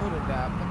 udah dapet.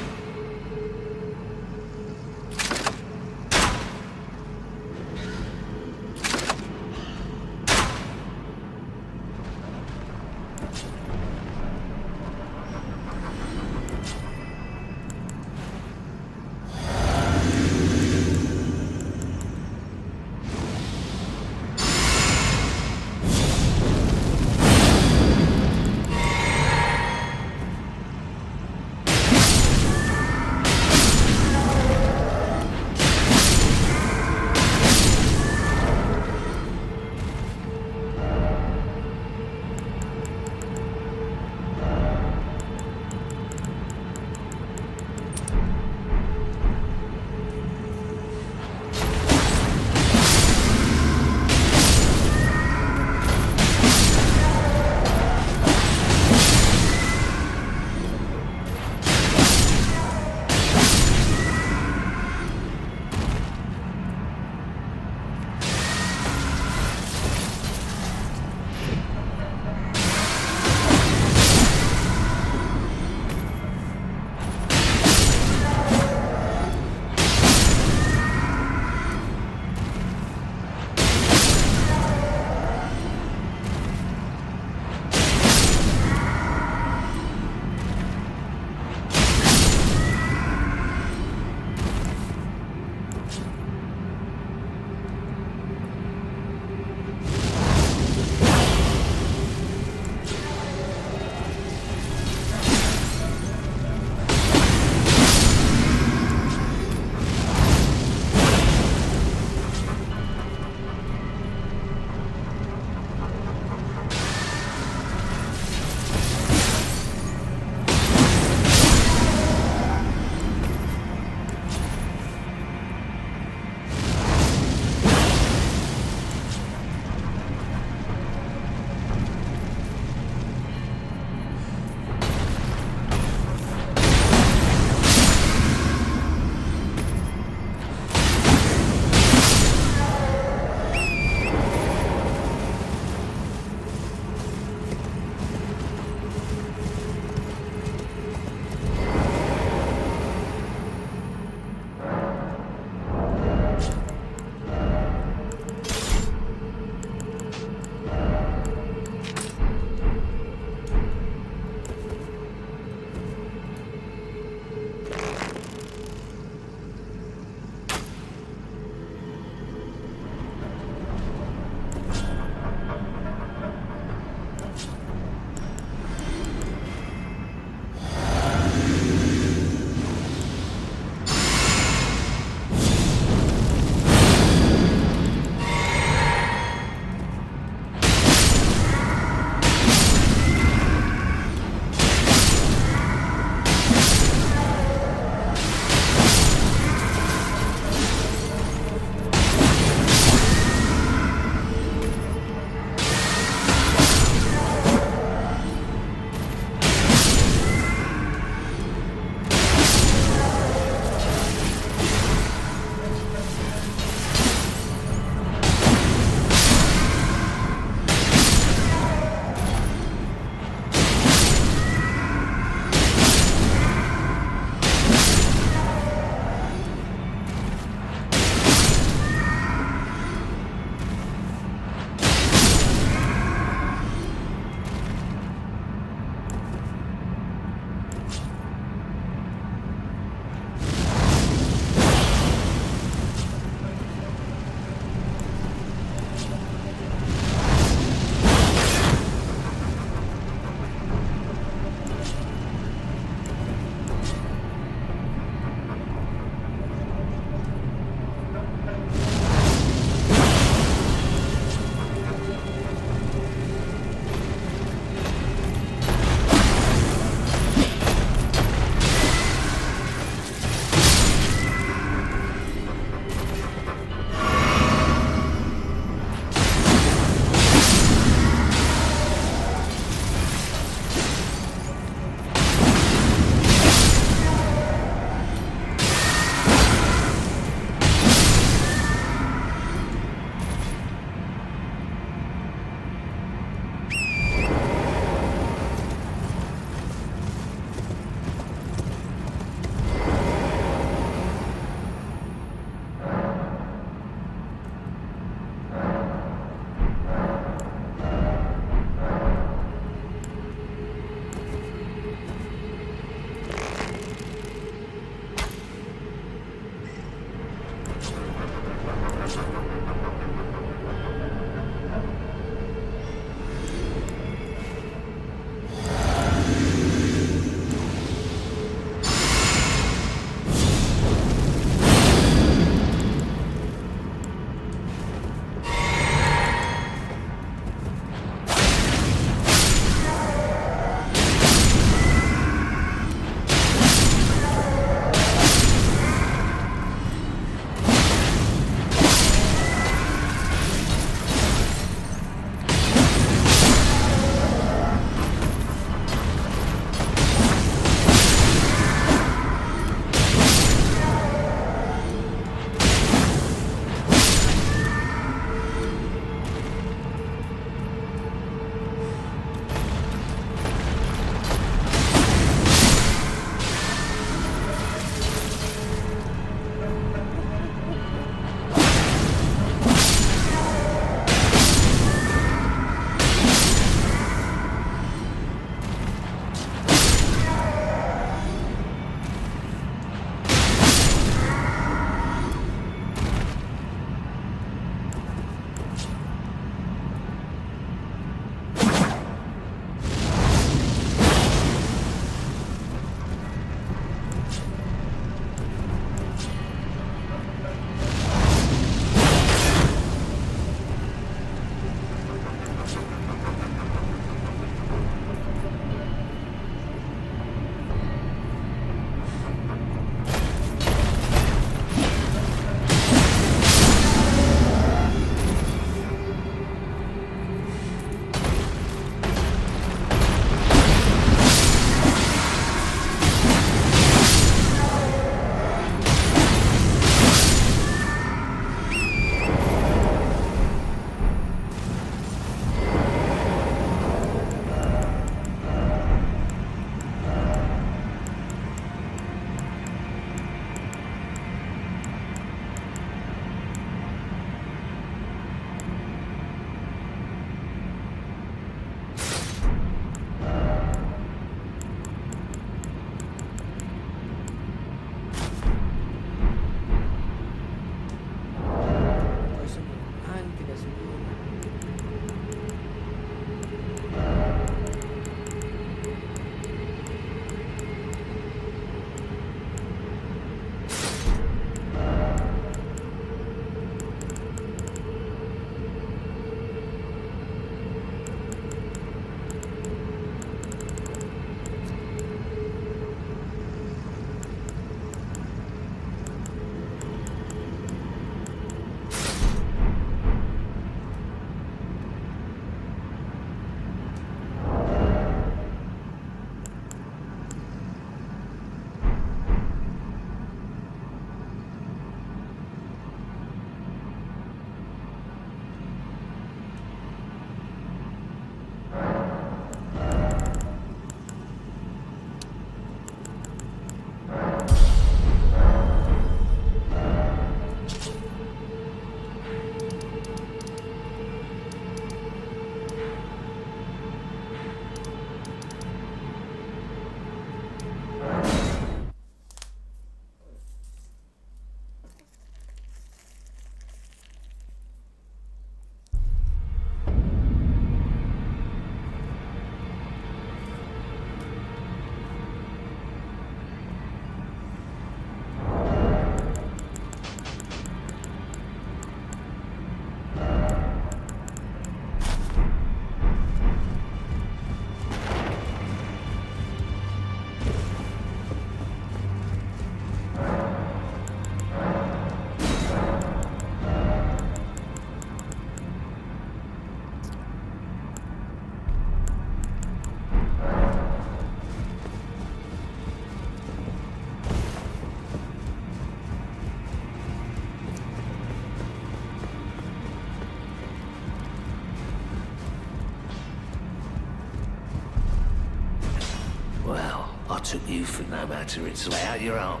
I took you for no matter. It's lay out your arm.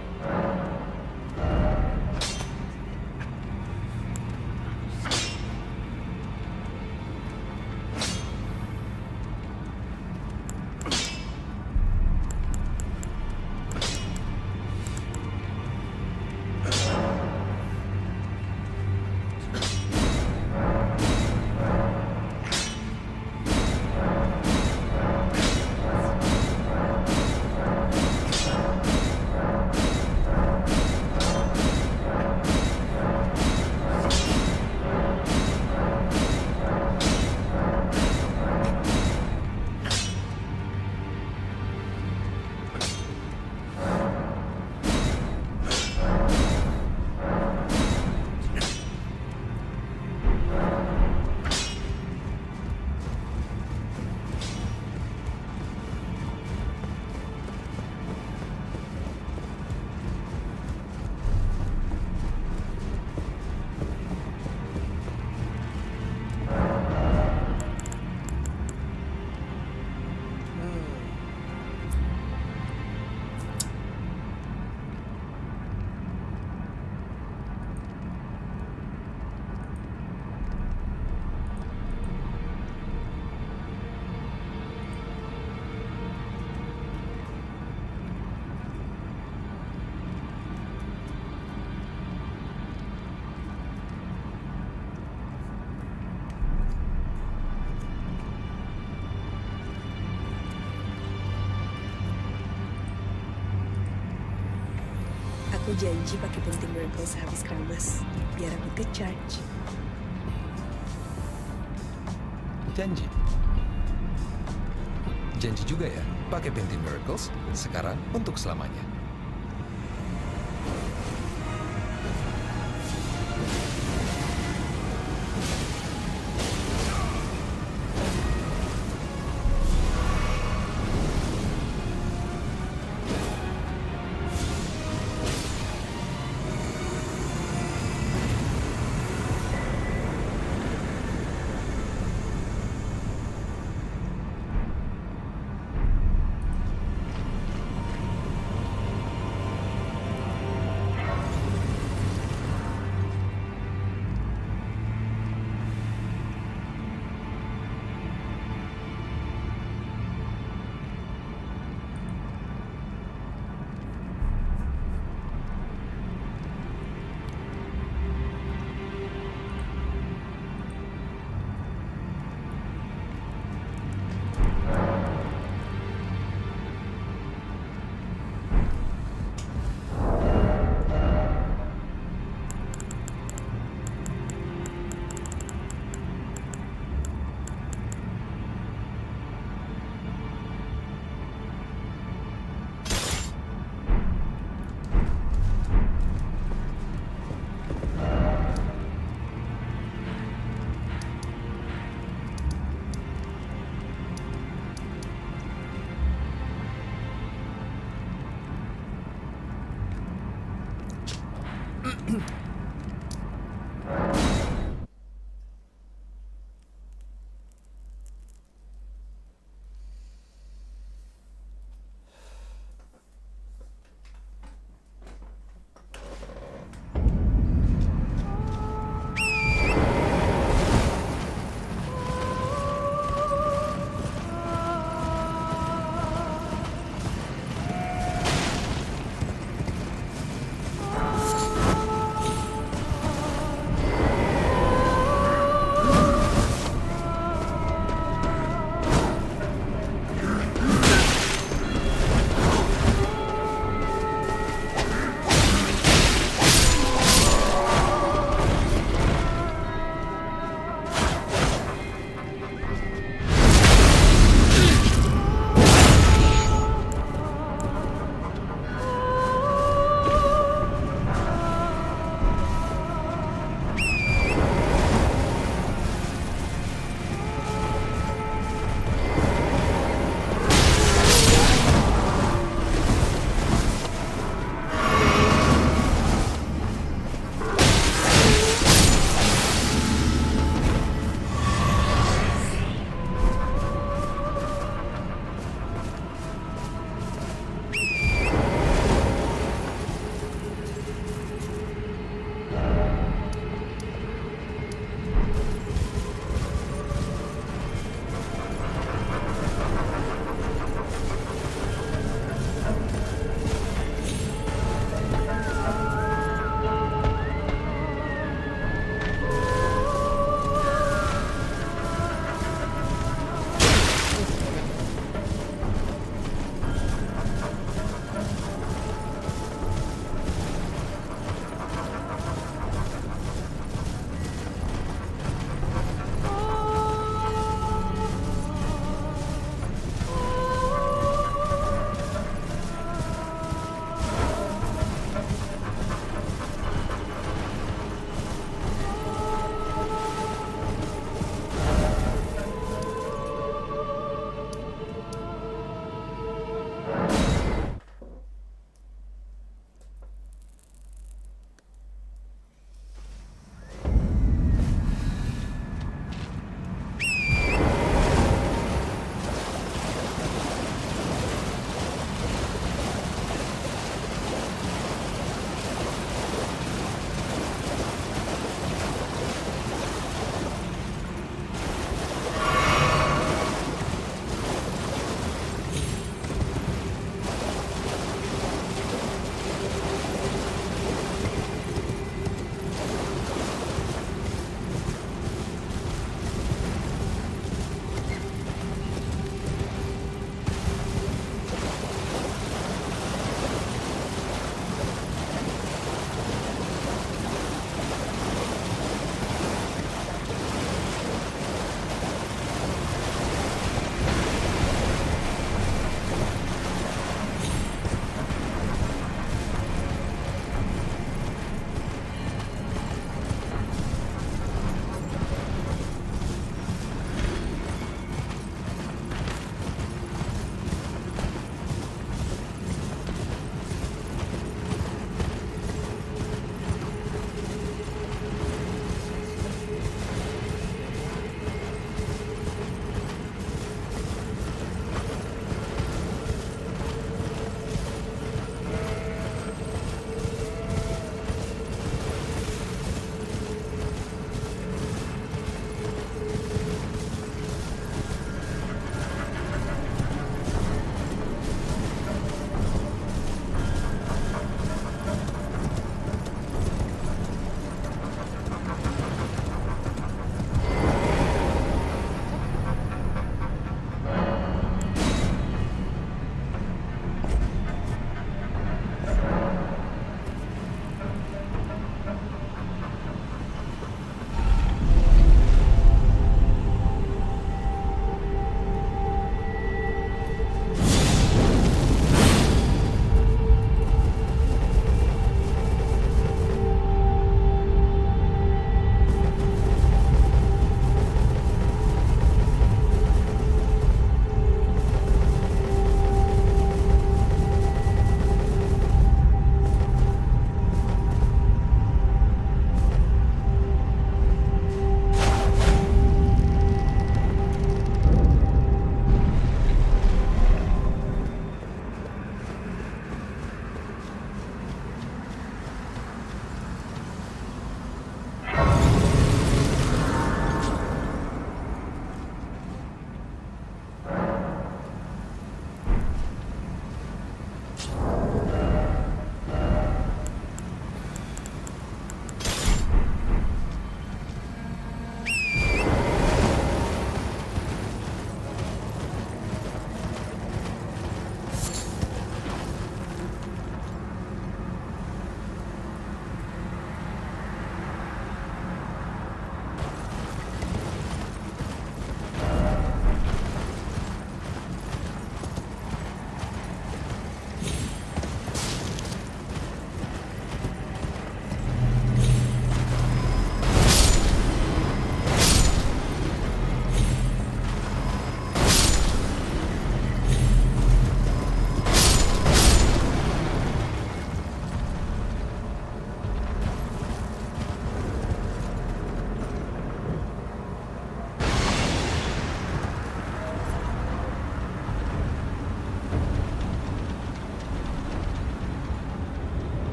Aku janji pakai penting miracle sehabis keramas, biar aku ke-charge. Janji? Janji juga ya, pakai penting miracles sekarang untuk selamanya.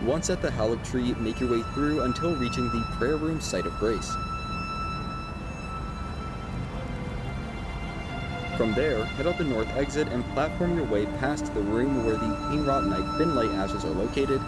Once at the Hallowed Tree, make your way through until reaching the Prayer Room Site of Grace. From there, head out the north exit and platform your way past the room where the Painwrought Night Thin Light Ashes are located.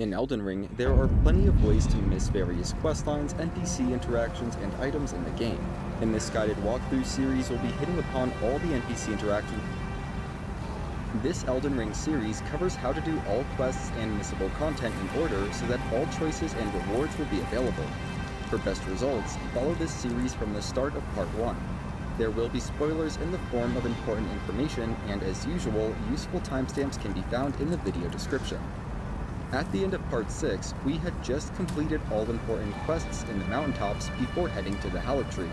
In Elden Ring, there are plenty of ways to miss various questlines, NPC interactions, and items in the game. In this guided walkthrough series, we'll be hitting upon all the NPC interactions. This Elden Ring series covers how to do all quests and missable content in order so that all choices and rewards will be available. For best results, follow this series from the start of Part 1. There will be spoilers in the form of important information, and as usual, useful timestamps can be found in the video description. At the end of Part 6, we had just completed all important quests in the mountaintops before heading to the Hallow Tree.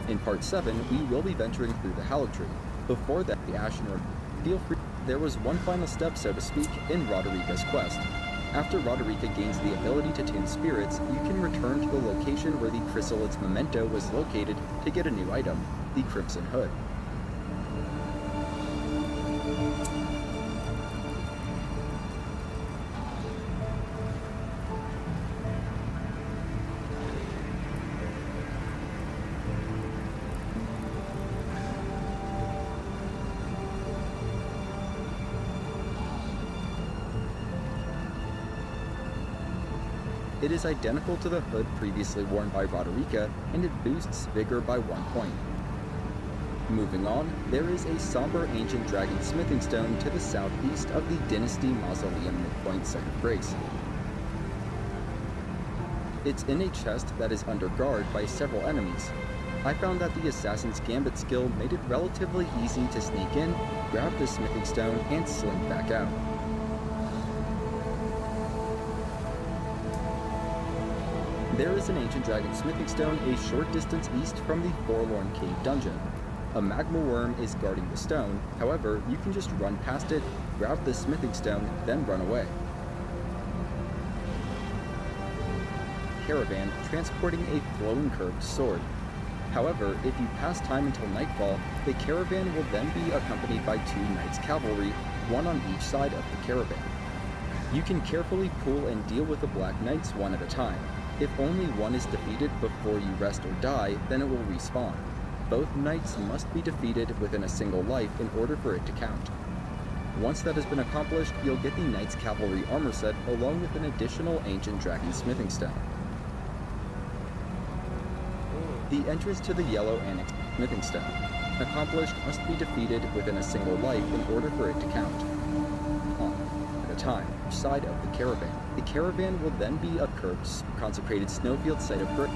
In Part 7, we will be venturing through the Hallow Tree. Before that, the Ashen Road. Feel free. There was one final step, so to speak, in Roderika's quest. After Roderika gains the ability to tune spirits, you can return to the location where the Chrysalids memento was located to get a new item, the Crimson Hood. It is identical to the hood previously worn by Roderika, and it boosts vigor by 1 point. Moving on, there is a somber ancient dragon smithing stone to the southeast of the Dynasty Mausoleum midpoint site of grace. It's in a chest that is under guard by several enemies. I found that the Assassin's Gambit skill made it relatively easy to sneak in, grab the smithing stone, and slink back out. There is an ancient dragon smithing stone a short distance east from the Forlorn Cave dungeon. A magma worm is guarding the stone, however, you can just run past it, grab the smithing stone, then run away. Caravan transporting a flowing curved sword. However, if you pass time until nightfall, the caravan will then be accompanied by 2 knights cavalry, one on each side of the caravan. You can carefully pull and deal with the Black Knights one at a time. If only one is defeated before you rest or die, then it will respawn. Both knights must be defeated within a single life in order for it to count. Once that has been accomplished, you'll get the Knight's Cavalry armor set along with an additional ancient dragon smithing stone. The entrance to the Yellow Annex smithing stone. Accomplished must be defeated within a single life in order for it to count. At a time, side of the caravan. The caravan will then be a curved, consecrated snowfield site of grace.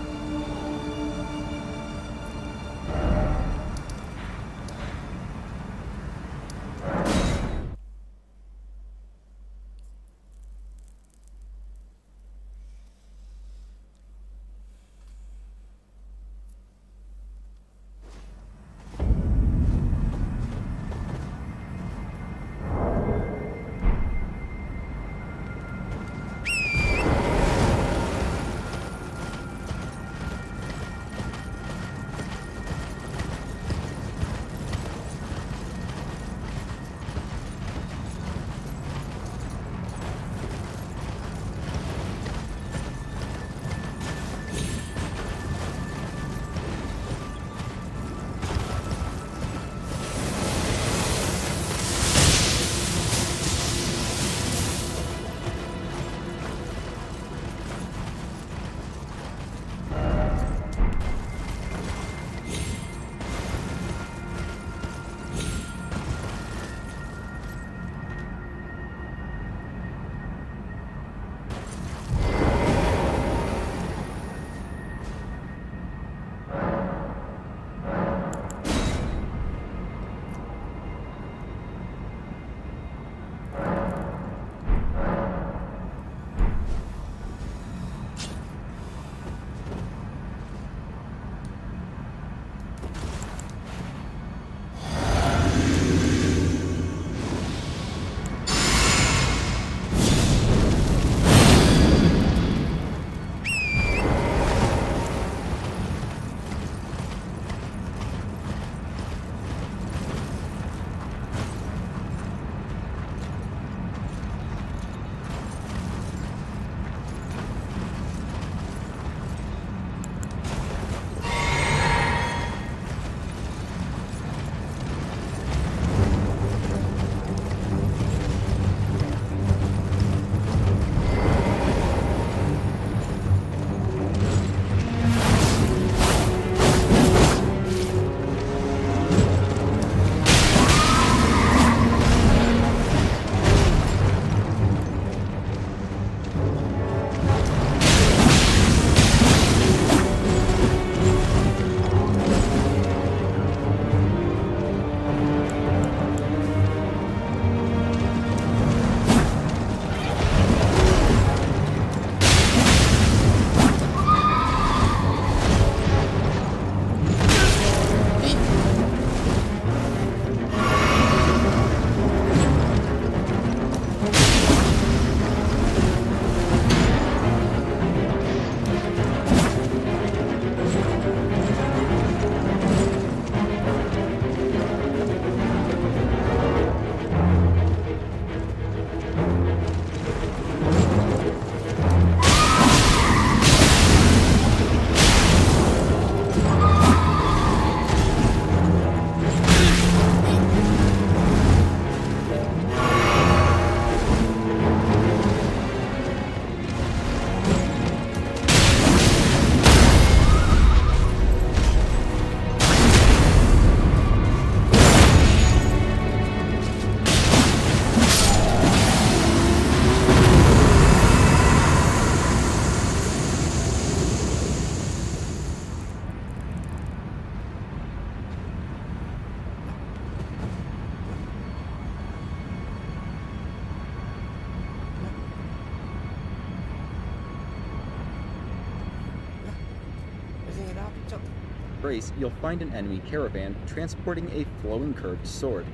Embrace, you'll find an enemy caravan transporting a flowing curved sword.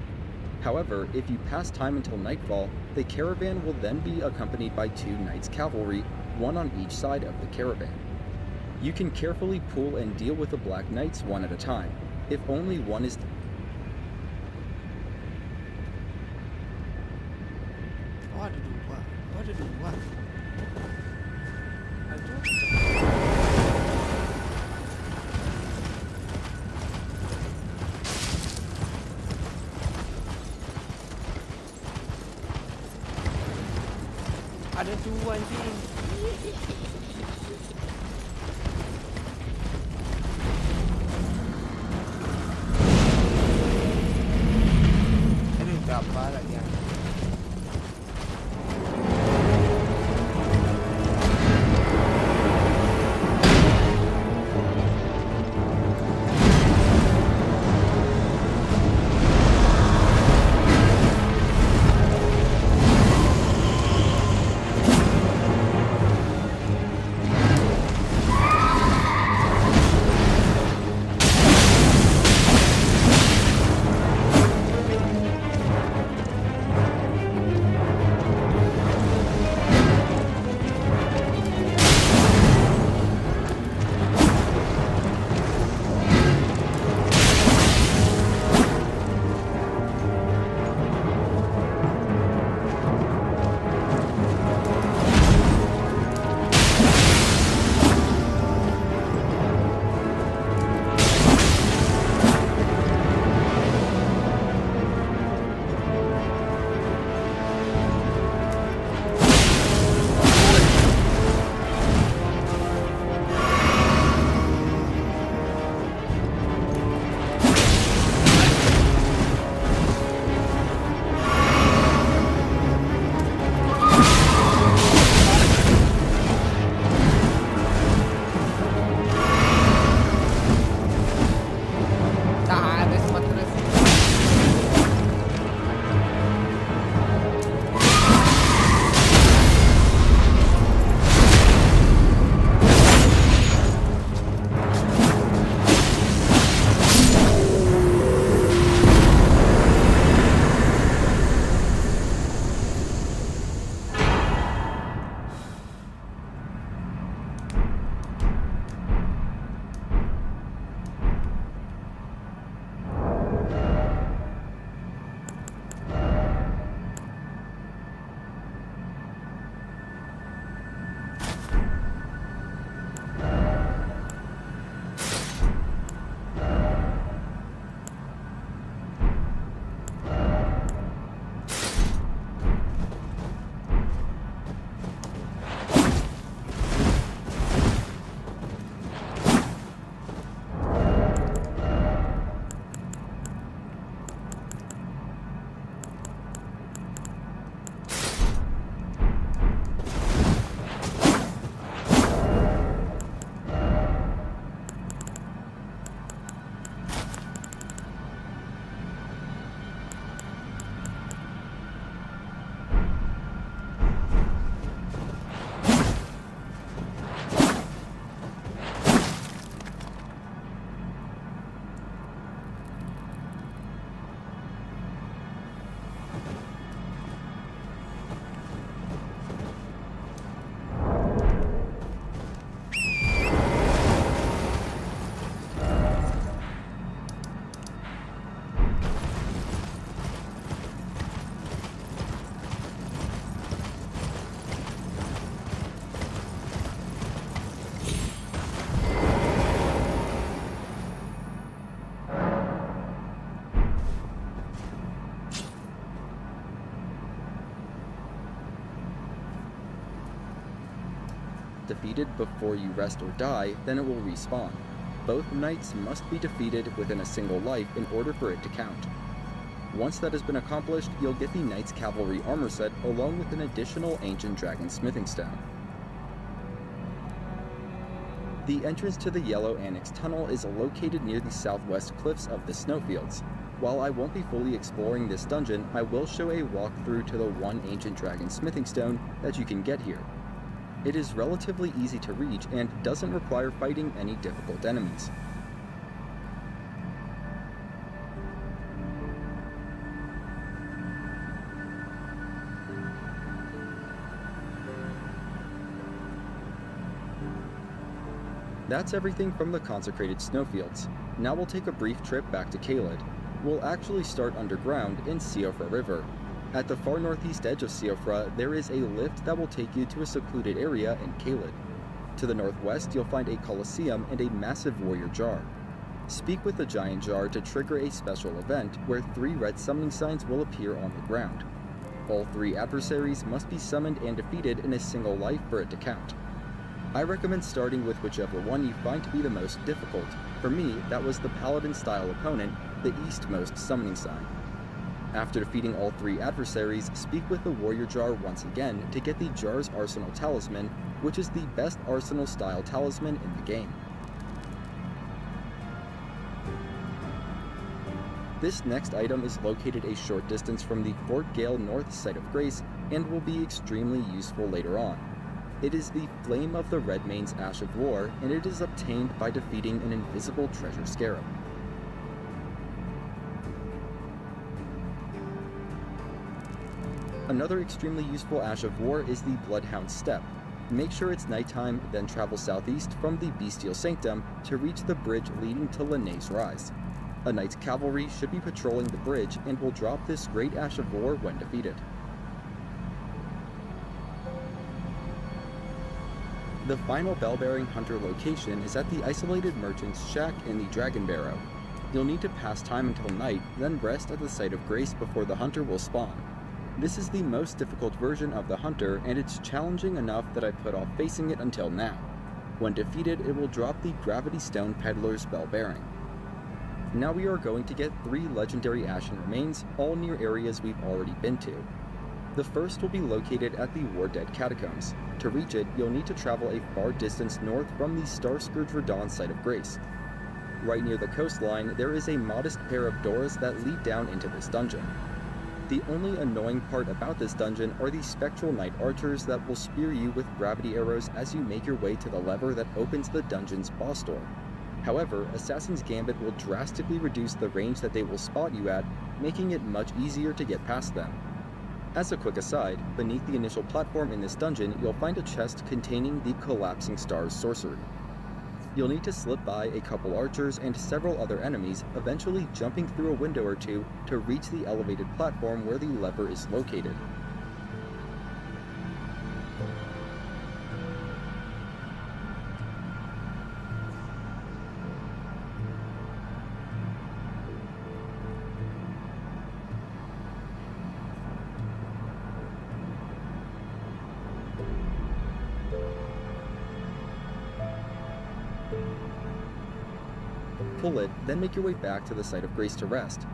However, if you pass time until nightfall, the caravan will then be accompanied by 2 knights cavalry, one on each side of the caravan. You can carefully pull and deal with the Black Knights one at a time. If only one is... Waduh, dua. Aduh. Ada 2 anjing. Aduh, berapa lagi yang defeated before you rest or die, then it will respawn. Both knights must be defeated within a single life in order for it to count. Once that has been accomplished, you'll get the Knight's Cavalry armor set along with an additional Ancient Dragon Smithing Stone. The entrance to the Yellow Annex Tunnel is located near the southwest cliffs of the snowfields. While I won't be fully exploring this dungeon, I will show a walkthrough to the one Ancient Dragon Smithing Stone that you can get here. It is relatively easy to reach and doesn't require fighting any difficult enemies. That's everything from the consecrated snowfields. Now we'll take a brief trip back to Caelid. We'll actually start underground in Siofra River. At the far northeast edge of Siofra, there is a lift that will take you to a secluded area in Caelid. To the northwest, you'll find a Colosseum and a massive warrior jar. Speak with the giant jar to trigger a special event where 3 red summoning signs will appear on the ground. All 3 adversaries must be summoned and defeated in a single life for it to count. I recommend starting with whichever one you find to be the most difficult. For me, that was the paladin-style opponent, the eastmost summoning sign. After defeating all 3 adversaries, speak with the warrior jar once again to get the jar's arsenal talisman, which is the best arsenal-style talisman in the game. This next item is located a short distance from the Fort Gale North site of Grace and will be extremely useful later on. It is the Flame of the Redmane's Ash of War, and it is obtained by defeating an invisible treasure scarab. Another extremely useful Ash of War is the Bloodhound Step. Make sure it's nighttime, then travel southeast from the Bestial Sanctum to reach the bridge leading to Linnaeus Rise. A knight's cavalry should be patrolling the bridge and will drop this great Ash of War when defeated. The final bell-bearing hunter location is at the isolated merchant's shack in the Dragon Barrow. You'll need to pass time until night, then rest at the site of Grace before the hunter will spawn. This is the most difficult version of the hunter, and it's challenging enough that I put off facing it until now. When defeated, it will drop the Gravity Stone Peddler's bell-bearing. Now we are going to get 3 legendary Ashen Remains, all near areas we've already been to. The first will be located at the War Dead Catacombs. To reach it, you'll need to travel a far distance north from the Starscourge Radon site of Grace. Right near the coastline, there is a modest pair of doors that lead down into this dungeon. The only annoying part about this dungeon are the spectral knight archers that will spear you with gravity arrows as you make your way to the lever that opens the dungeon's boss door. However, Assassin's Gambit will drastically reduce the range that they will spot you at, making it much easier to get past them. As a quick aside, beneath the initial platform in this dungeon, you'll find a chest containing the Collapsing Stars sorcery. You'll need to slip by a couple archers and several other enemies, eventually jumping through a window or two to reach the elevated platform where the lever is located. Pull it, then make your way back to the site of Grace to rest.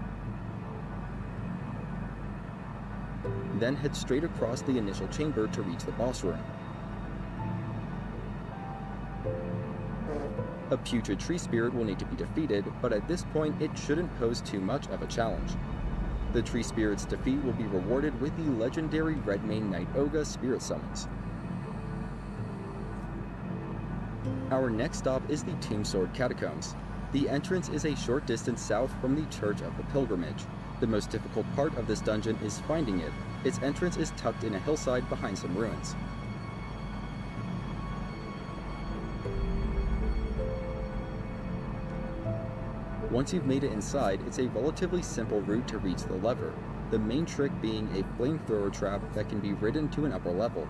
Then head straight across the initial chamber to reach the boss room. A putrid tree spirit will need to be defeated, but at this point it shouldn't pose too much of a challenge. The tree spirit's defeat will be rewarded with the legendary Redmane Knight Oga spirit summons. Our next stop is the Tombsword Catacombs. The entrance is a short distance south from the Church of the Pilgrimage. The most difficult part of this dungeon is finding it. Its entrance is tucked in a hillside behind some ruins. Once you've made it inside, it's a relatively simple route to reach the lever, the main trick being a flamethrower trap that can be ridden to an upper level.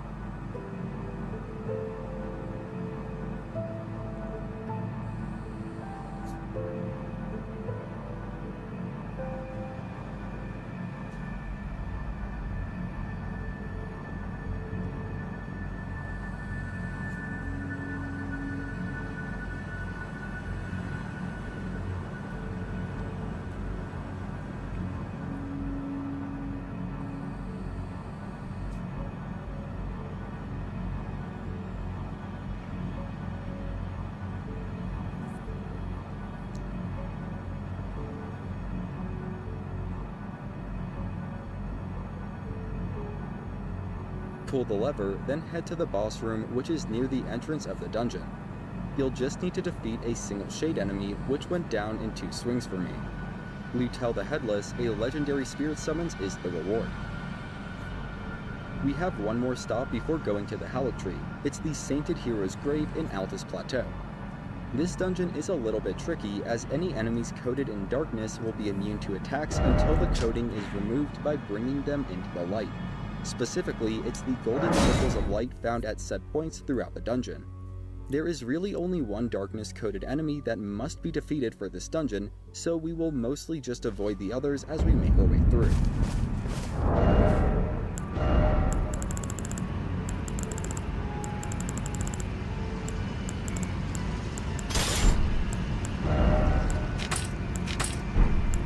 Pull the lever, then head to the boss room, which is near the entrance of the dungeon. You'll just need to defeat a single shade enemy, which went down in 2 swings for me. Lutel the Headless, a legendary spirit summons, is the reward. We have one more stop before going to the Hallowed Tree. It's the Sainted Hero's Grave in Altus Plateau. This dungeon is a little bit tricky, as any enemies coated in darkness will be immune to attacks until the coating is removed by bringing them into the light. Specifically, it's the golden circles of light found at set points throughout the dungeon. There is really only one darkness-coated enemy that must be defeated for this dungeon, so we will mostly just avoid the others as we make our way through.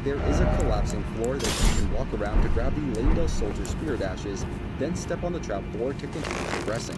There is a collapsing floor that you can walk around to grab the Leyndell Soldier Spirit Ashes, then step on the trap floor to continue progressing.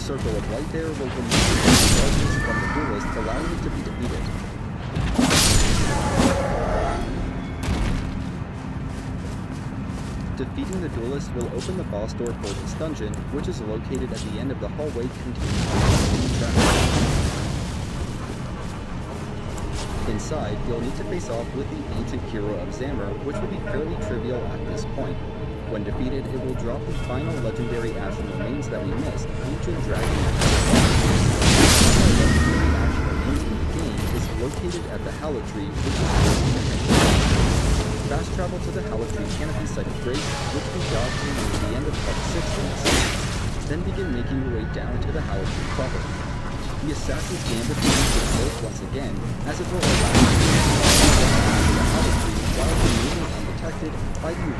Circle of light there will remove the darkness from the duelist, allowing it to be defeated. Defeating the duelist will open the boss door for this dungeon, which is located at the end of the hallway containing the trap. Inside, you'll need to face off with the ancient hero of Zamor, which will be fairly trivial at this point. When defeated, it will drop the final legendary ashen remains that we missed, Ancient Dragon. The legendary ashen remains in the game is located at the Hallow Tree, which is fast travel to the Hallow Tree Canopy Site of Grace, which we got to near the end of Part 6 in the series. Then begin making your way down to the Hallow Tree proper. The Assassin's Gambit will be built once again, as it will allow you to the Hallow Tree while remaining undetected by the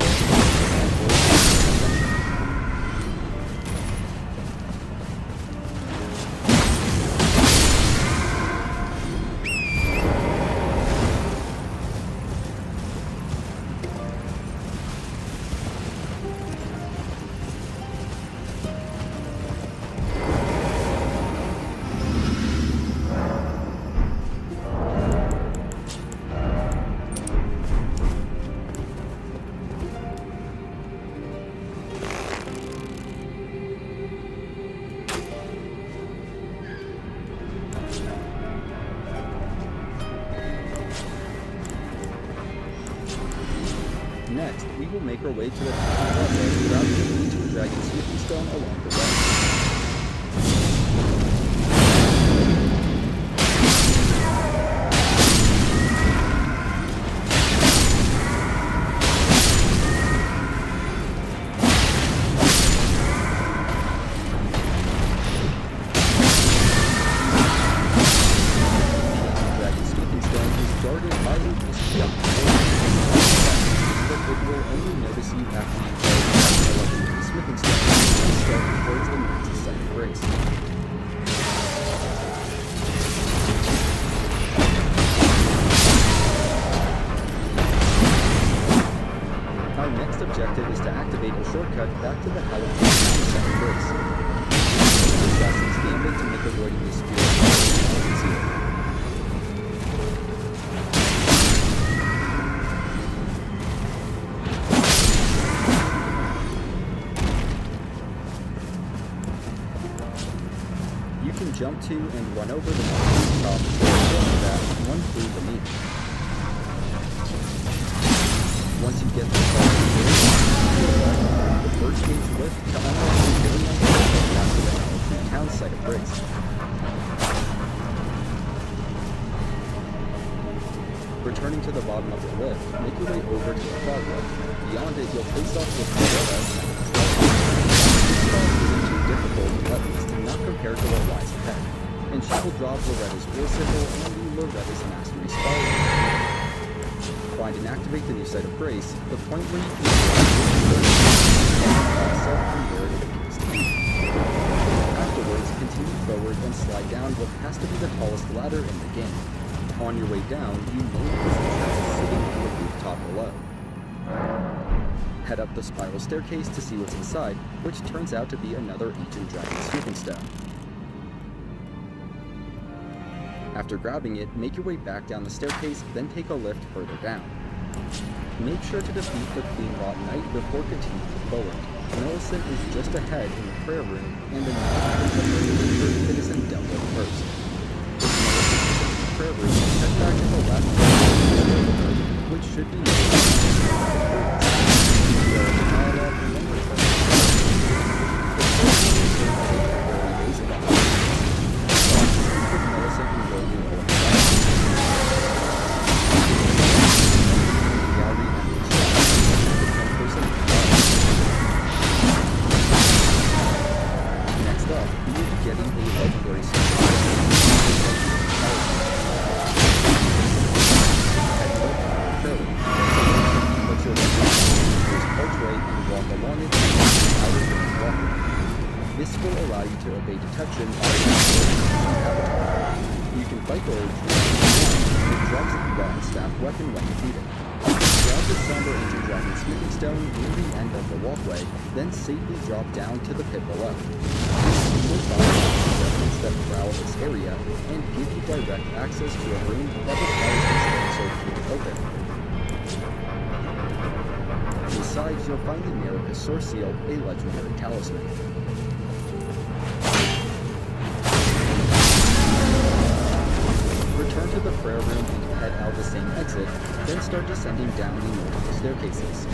Next, we will make our way to the Plaza, grabbing the Ancient Dragon Smithing Stone along the way. objective is to activate a shortcut back to the Hallow Tree Second Grace. The Assassin's Gambit to make avoiding this field easier. You can jump to and run over the mountain top or that one through beneath. Once you get the first first stage lift to unlock the very underground town site of Grace. Returning to the bottom of the lift, make your way over to the fog lift. Beyond it, you'll face off with Loretta. This isn't too difficult, at least not compared to what lies ahead. And she will drop Loretta's war symbol and the Loretta's mastery spell. Find and activate the new site of Grace, the point where you can afterwards, continue forward and slide down what has to be the tallest ladder in the game. On your way down, you may notice the chest sitting on the rooftop below. Head up the spiral staircase to see what's inside, which turns out to be another ancient dragon smithing stone. After grabbing it, make your way back down the staircase, then take a lift further down. Make sure to defeat the Queen Rot Knight before continuing forward. Millicent is just ahead in the prayer room, and the knight citizen dealt with first. Prayer room, head back to the left, which should be Next up, you will be getting a legendary This will allow you to evade detection by You can fight the urge it drops the round staff weapon when defeated. Grab the somber ancient dragon smithing stone near the end of the walkway, then safely drop down to the pit below. This will weapons that prowl this area and give you direct access to a room that requires the stone sword to open. Besides, you'll find the America's Source Seal, a legendary talisman. Return to the prayer room and head out the same exit, then start descending down the multiple staircases.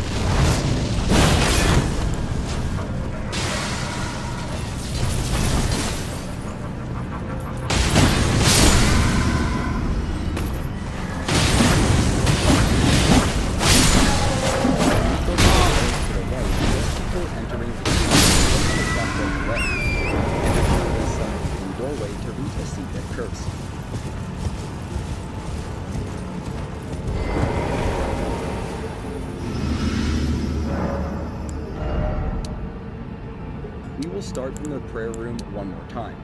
Start from the prayer room one more time.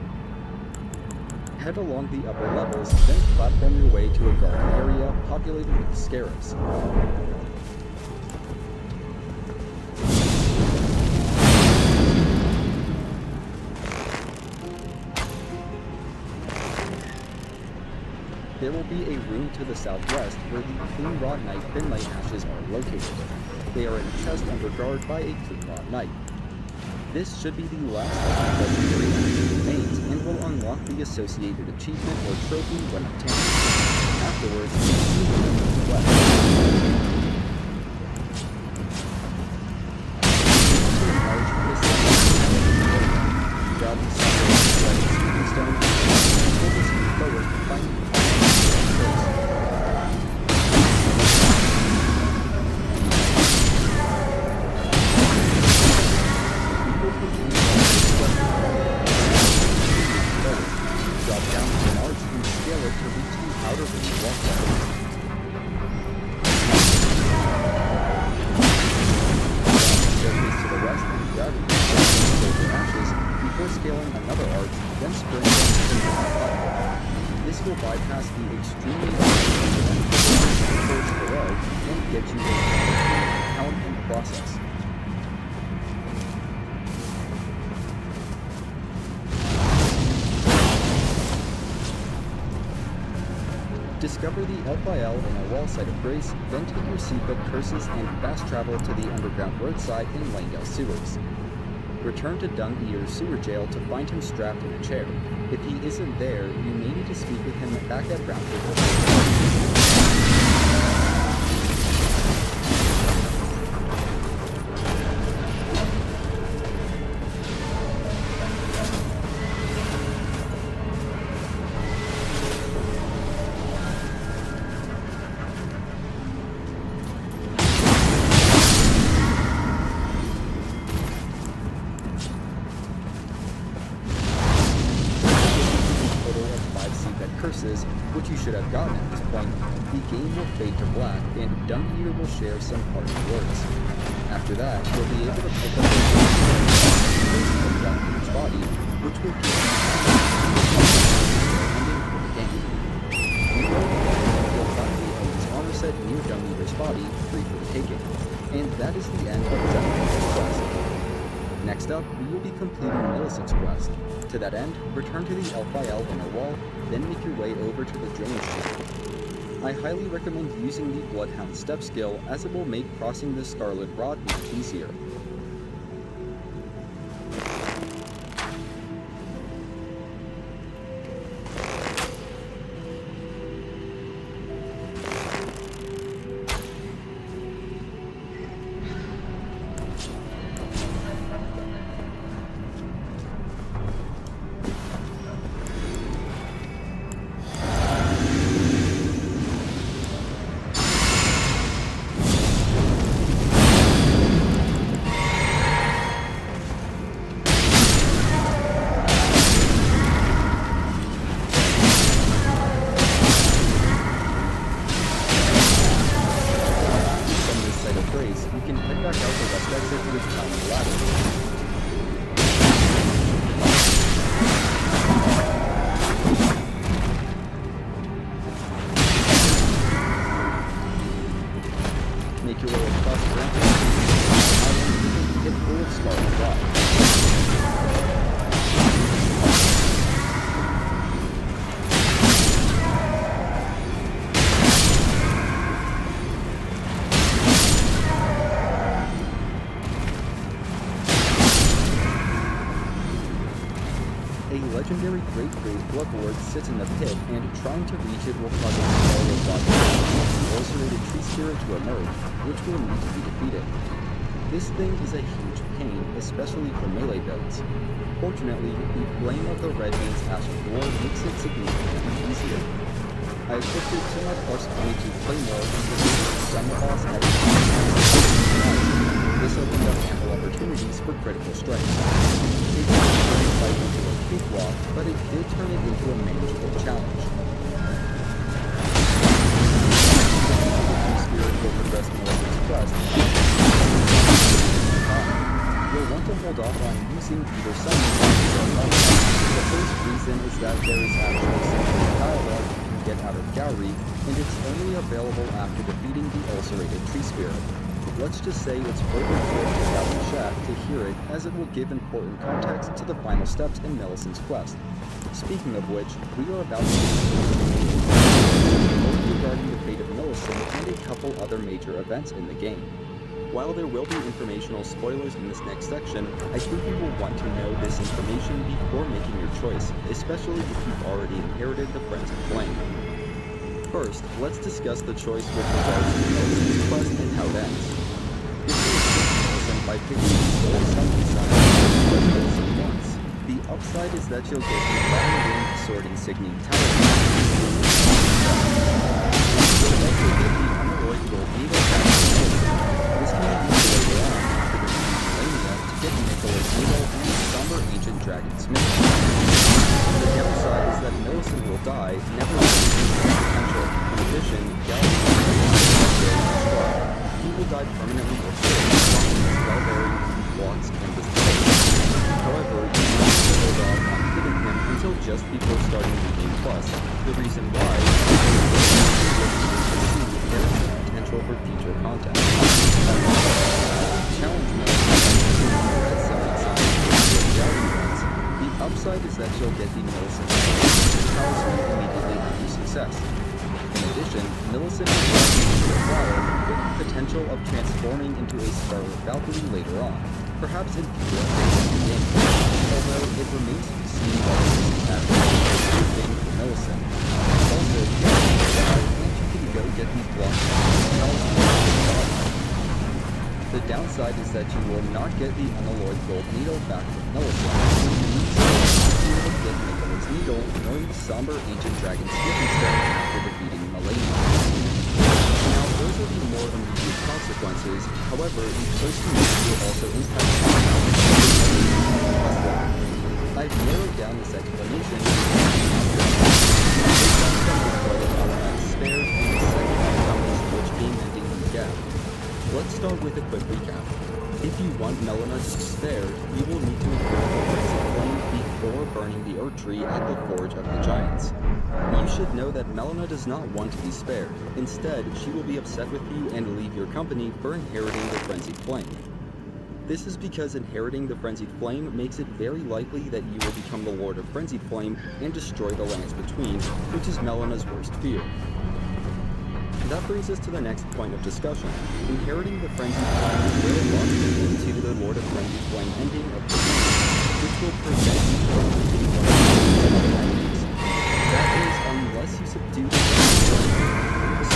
Head along the upper levels, then platform your way to a garden area populated with scarabs. There will be a room to the southwest where the Clean Rot Knight Finlight ashes are located. They are in a chest under guard by a Clean Rot Knight. This should be the last legendary that remains and will unlock the associated achievement or trophy when obtained. Afterwards, continue to the west. Grab the stone and pull this forward to find the Discover the FIL in a wall site of Grace, then take your seatbelt curses and fast travel to the underground roadside in Langdale Sewers. Return to Dung Ear's sewer jail to find him strapped in a chair. If he isn't there, you may need to speak with him back at Round Table. should have gotten at this point, the game will fade to black and Dung Eater will share some parting words. After that, you'll be able to pick up the of Dung Eater's body, which will give you ending for the game. You'll find the enemy's armor set near Dung Eater's body, free for the taking. And that is the end of Dung Eater's quest. Next up, we will be completing Millicent's quest. To that end, return to the L inner wall, then make your way over to the drainage chamber. I highly recommend using the Bloodhound step skill, as it will make crossing the Scarlet Rod much easier. Legendary Great Grace Bloodlord sits in the pit, and trying to reach it will cause a Scarlet Rod the ulcerated tree spirit to emerge, which will need to be defeated. This thing is a huge pain, especially for melee builds. Fortunately, the Flame of the Red Man's Astral War makes it significantly easier. I equipped it to my plus 22 Claymore and defeated some boss at This opened up ample opportunities for critical strikes. It didn't turn the fight into a cakewalk, but it did turn it into a manageable challenge. The spirit will progress Melissa's quest. You'll want to hold off on using either summon or another. The first reason is that there is actually some dialogue you can get out of Gowry, and it's only available after defeating the ulcerated tree spirit. Let's just say it's perfect for Gowry Shaft to hear it, as it will give important context to the final steps in Millicent's quest. Speaking of which, we are about to regarding the fate of Millicent and a couple other major events in the game. While there will be informational spoilers in this next section, I think you will want to know this information before making your choice, especially if you've already inherited the Friends of Flame. First, let's discuss the choice with regards to Millicent's quest and how it ends. If you assist Millicent by picking the old Sunken Sun what Millicent wants, the upside is that you'll get the Violin Sword Insignium Tower. You'll also get the Unalloyed Gold Needle back to Millicent. This can be used later on after defeating Melania to get Nicholas Needle and Somber Ancient Dragon Smith. The downside is that Millicent will die, never losing his potential. In addition, Gallagher he will die permanently or so as Galvary blocks Canvas Play. However, you need to hold off on hitting him until just before starting the game plus. The reason why is there is the potential for future contact. Challenge mode at 7 sides with Gallagher runs. The upside is that you'll get the Millicent talisman immediately after success. In addition, Millicent is wild with the potential of transforming into a Scarlet Valkyrie later on, perhaps in future updates of the game, although it remains to be seen whether this is actually a good thing for Millicent. Also, you can go get the block talisman. The downside is that you will not get the Unalloyed Gold Needle back with Millicent. You will get Nicholas Needle nor the Somber Ancient Dragon Smithing Stone after defeating Melania. Now, those are the more immediate consequences. However, the post-mission will also impact I've narrowed down this explanation based on some recorded Let's start with a quick recap. If you want Melina to be spared, you will need to ignore the frenzied flame before burning the Earth Tree at the Forge of the Giants. You should know that Melina does not want to be spared. Instead, she will be upset with you and leave your company for inheriting the frenzied flame. This is because inheriting the Frenzied Flame makes it very likely that you will become the Lord of Frenzied Flame and destroy the lands between, which is Melina's worst fear. That brings us to the next point of discussion. Inheriting the Frenzied Flame will lock you into the Lord of Frenzied Flame ending of the game, which will prevent you from defeating one of the other enemies. That is, unless you subdue the Frenzied Flame. The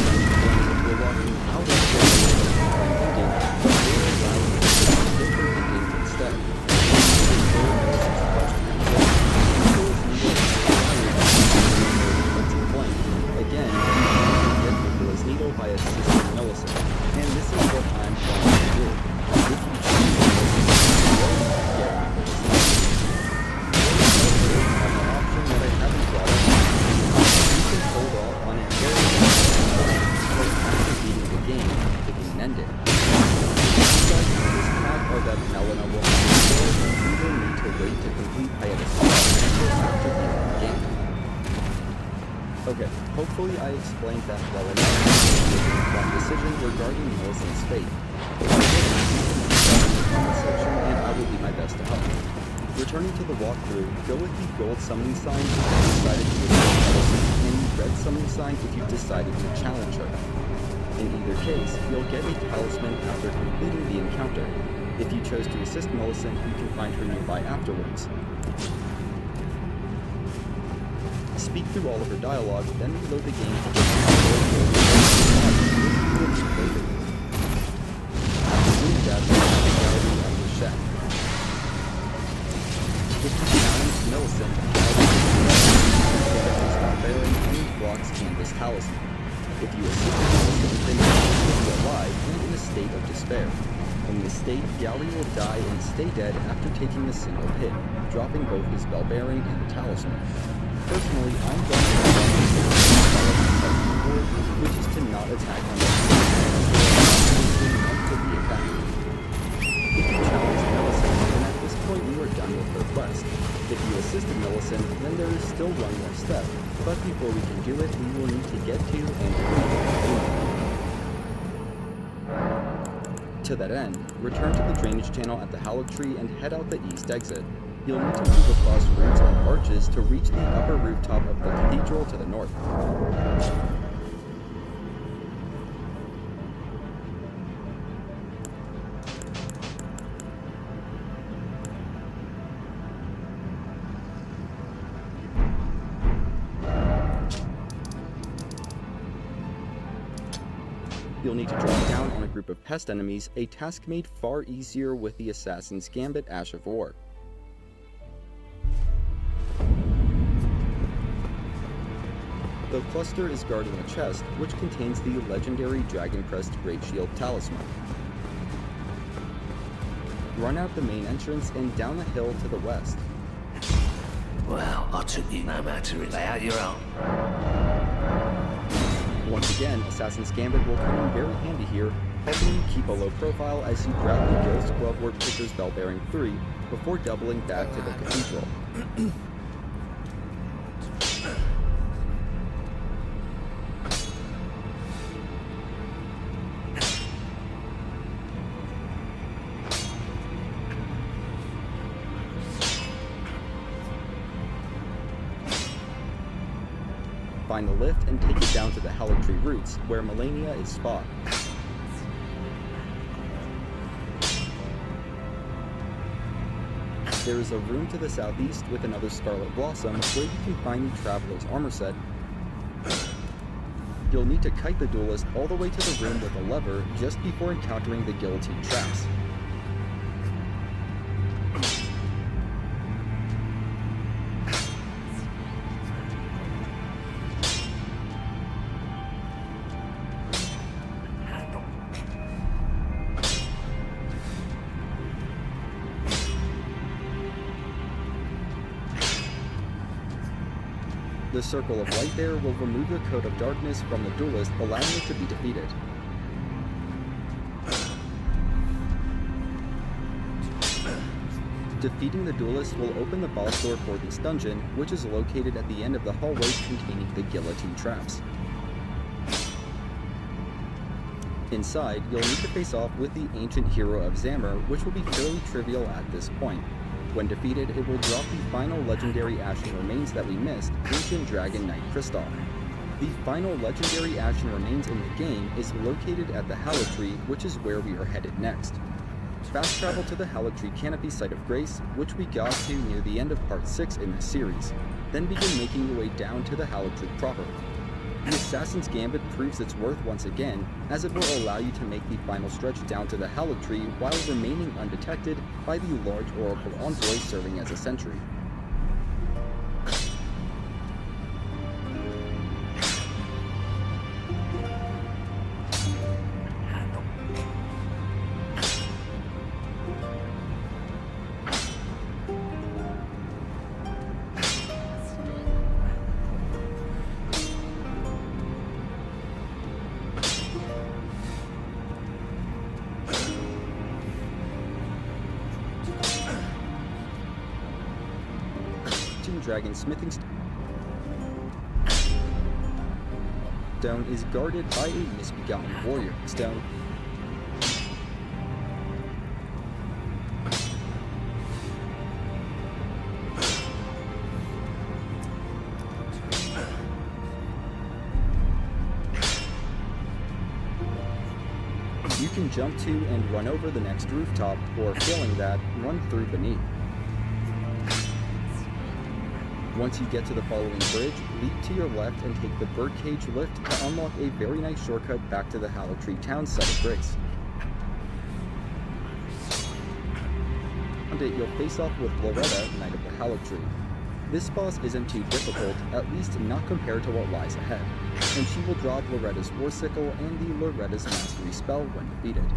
Frenzied Flame will lock you out of the Lord of Frenzied Flame ending, but will allow you to pick a different ending instead. Again, needle by a system Millicent, and this is what I'm going to do. If you choose Millicent, an option that I haven't brought up, you can hold off on inheriting or after beating the game, picking an ending. The sides of this path are that Melina will have to go, and you will need to wait to complete hiatus until after beating the game. Okay, hopefully I explained that well enough to make an informed decision regarding Millicent's fate. If I did, in the comment section, and I will do my best to help. Returning to the walkthrough, go with the gold summoning sign if you decided to defeat Millicent, and the red summoning sign if you decided to challenge her. In either case, you'll get a talisman after completing the encounter. If you chose to assist Millicent, you can find her nearby afterwards. Speak through all of her dialogue, then reload the game to get later. After doing that, the gallery of the shack. If you challenge Millicent, barbarian and blocks Canvas Talisman. If you assist Millicent, then you will be alive and in a state of despair. In this state, Gally will die and stay dead after taking a single hit, dropping both his bell bearing and the talisman. Personally, I'm going to which is to not attack unless you want to be attacked. If you challenge Millicent, then at this point you are done with her quest. If you assisted Millicent, then there is still one more step, but before we can do it, we will need to get to and defeat her. To that end, return to the drainage channel at the Hallowed Tree and head out the east exit. You'll need to move across routes and arches to reach the upper rooftop of the cathedral to the north. You'll need to drop down on a group of pest enemies, a task made far easier with the Assassin's Gambit Ash of War. The cluster is guarding a chest, which contains the legendary Dragon Crest Great Shield Talisman. Run out the main entrance and down the hill to the west. Well, I took you no matter it. Lay out your own. Once again, Assassin's Gambit will come in very handy here, helping you keep a low profile as you grab the Ghost Glovewort Picker's Bell Bearing 3 before doubling back to the cathedral. Find the lift and take it down to the Hallowed Tree roots, where Melania is spawned. There is a room to the southeast with another Scarlet Blossom, where you can find the Traveler's armor set. You'll need to kite the duelist all the way to the room with a lever just before encountering the guillotine traps. The circle of light there will remove the coat of darkness from the duelist, allowing it to be defeated. Defeating the duelist will open the boss door for this dungeon, which is located at the end of the hallway containing the guillotine traps. Inside, you'll need to face off with the ancient hero of Zamor, which will be fairly trivial at this point. When defeated, it will drop the final legendary Ashen Remains that we missed, Ancient Dragon Knight Kristoff. The final legendary Ashen Remains in the game is located at the Hallow Tree, which is where we are headed next. Fast travel to the Hallow Tree Canopy Site of Grace, which we got to near the end of Part 6 in this series, then begin making your way down to the Hallow Tree proper. The Assassin's Gambit proves its worth once again, as it will allow you to make the final stretch down to the Hallow Tree while remaining undetected by the large Oracle Envoy serving as a sentry. Dragon Smithing Stone is guarded by a misbegotten warrior stone. You can jump to and run over the next rooftop, or failing that, run through beneath. Once you get to the following bridge, leap to your left and take the birdcage lift to unlock a very nice shortcut back to the Hallow Tree Town Site of Grace. Around it, you'll face off with Loretta, Knight of the Hallow Tree. This boss isn't too difficult, at least not compared to what lies ahead, and she will drop Loretta's War Sickle and the Loretta's Mastery spell when defeated.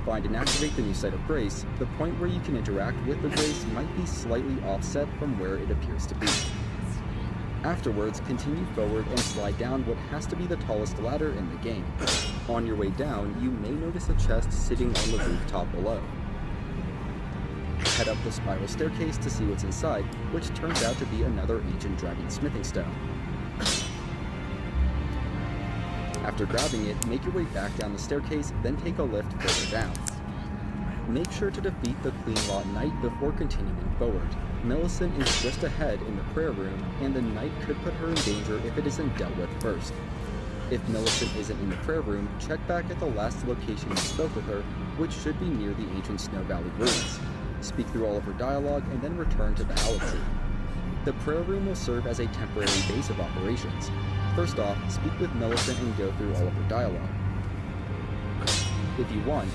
Find and activate the new Site of Grace. The point where you can interact with the Grace might be slightly offset from where it appears to be. Afterwards, continue forward and slide down what has to be the tallest ladder in the game. On your way down, you may notice a chest sitting on the rooftop below. Head up the spiral staircase to see what's inside, which turns out to be another Ancient Dragon Smithing Stone. After grabbing it, make your way back down the staircase, then take a lift further down. Make sure to defeat the Clean Law Knight before continuing forward. Millicent is just ahead in the prayer room, and the Knight could put her in danger if it isn't dealt with first. If Millicent isn't in the prayer room, check back at the last location you spoke with her, which should be near the ancient Snow Valley ruins. Speak through all of her dialogue, and then return to the Hallow Tree. The prayer room will serve as a temporary base of operations. First off, speak with Millicent and go through all of her dialogue. If you want,